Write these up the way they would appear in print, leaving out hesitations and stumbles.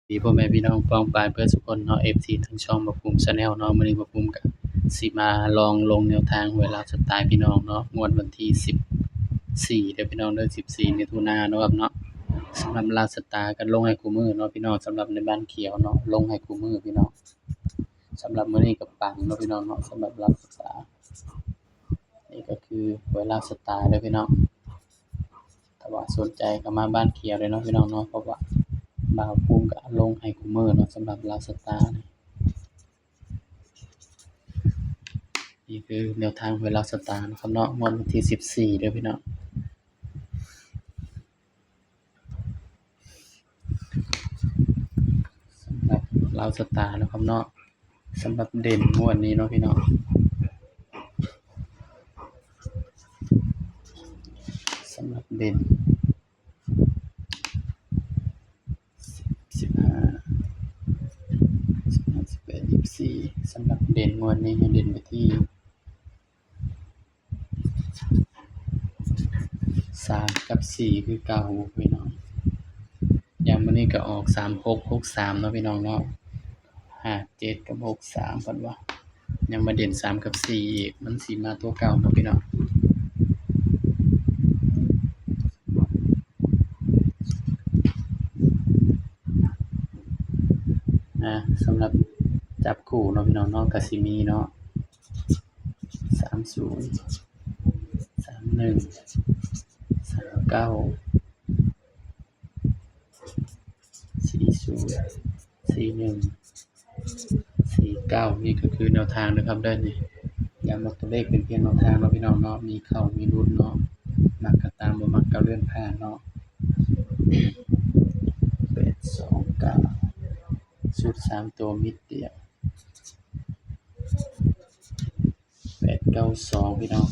พ่อแม่พี่น้องป้องปรายเบิดซุคนเนาะ FC ทั้งช่องบ่ภูมิชาแนลเนาะมื้อนี้บ่ภูมิก็สิมาลองลงแนวทางหวยลาวสไตล์พี่น้องเนาะงวดวันที่14เด้อพี่น้องเด้อ14มิถุนายนเนาะครับเนาะสำหรับลาวสไตล์ก็ลงให้คุมื้อเนาะพี่น้องสำหรับในบ้านเขียวเนาะลงให้คุมื้อพี่น้องสำหรับมื้อนี้ก็ปังเนาะพี่น้องเนาะสำหรับลาวสไตล์นี่ก็คือหวยลาวสไตล์เด้อพี่น้องถ้าว่าสนใจก็มาบ้านเขียวเลยเนาะพี่น้องเนาะเพราะว่าบ่าวภูมิก็ลงให้คุมื้อเนาะสำหรับลาวสไตล์นี่คือแนวทางหวยลาวสไตล์นะครับเนาะงวดวันที่14เด้อพี่น้องสำหรับลาวสไตล์นะครับเนาะสำหรับเด่นงวดนี้เนาะพี่น้องสำหรับเด่น18 24สำหรับเด่นงวดนี้ให้เด่นไปที่3กับ4คือเก่าพี่น้องอย่างมื้อนี้ก็ออก3663เนาะพี่น้องเนาะ57กับ63เพิ่นว่ายังมาเด่น3กับ4อีกมันสิมาตัวเก่าบ่พี่น้องสำหรับจับคู่เนาะพี่น้องเนาะก็สิมีเนาะ30 31 39 40 41 49นี่ก็คือแนวทางนะครับเด้อนี่ย้ำว่าตัวเลขเป็นเพียงแนวทางเนาะพี่น้องเนาะมีเข้ามีหลุดเนาะมักก็ตามบ่มักก็เลื่อนผ่านเนาะ829ชุด3ตัวมิดเดียว892พี่น้อง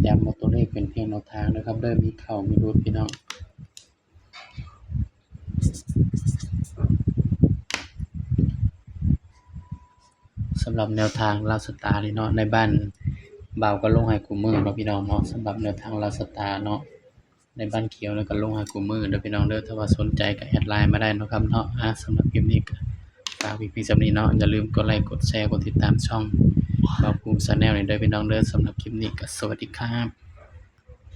ย้ำว่าตัวเลขเป็นเพียงแนวทางนะครับเด้อมีเข้ามีหลุดพี่น้องสำหรับแนวทางลาวสตาร์นี่เนาะในบ้านบ่าวก็ลงให้คุมื้อเนาะพี่น้องเนาะสำหรับแนวทางลาวสตาร์เนาะในบ้านเขียวแล้วก็ลงให้คุมื้อเด้อพี่น้องเด้อถ้าว่าสนใจก็แอดไลน์มาได้เนาะครับเนาะสำหรับคลิปนี้ก็ฝากพี่ๆส่ำนี้เนาะอย่าลืมกดไลค์กดแชร์กดติดตามช่องบ่าวภูมิชาแนลนี่เด้อพี่น้องเด้อสำหรับคลิปนี้ก็สวัสดีครับ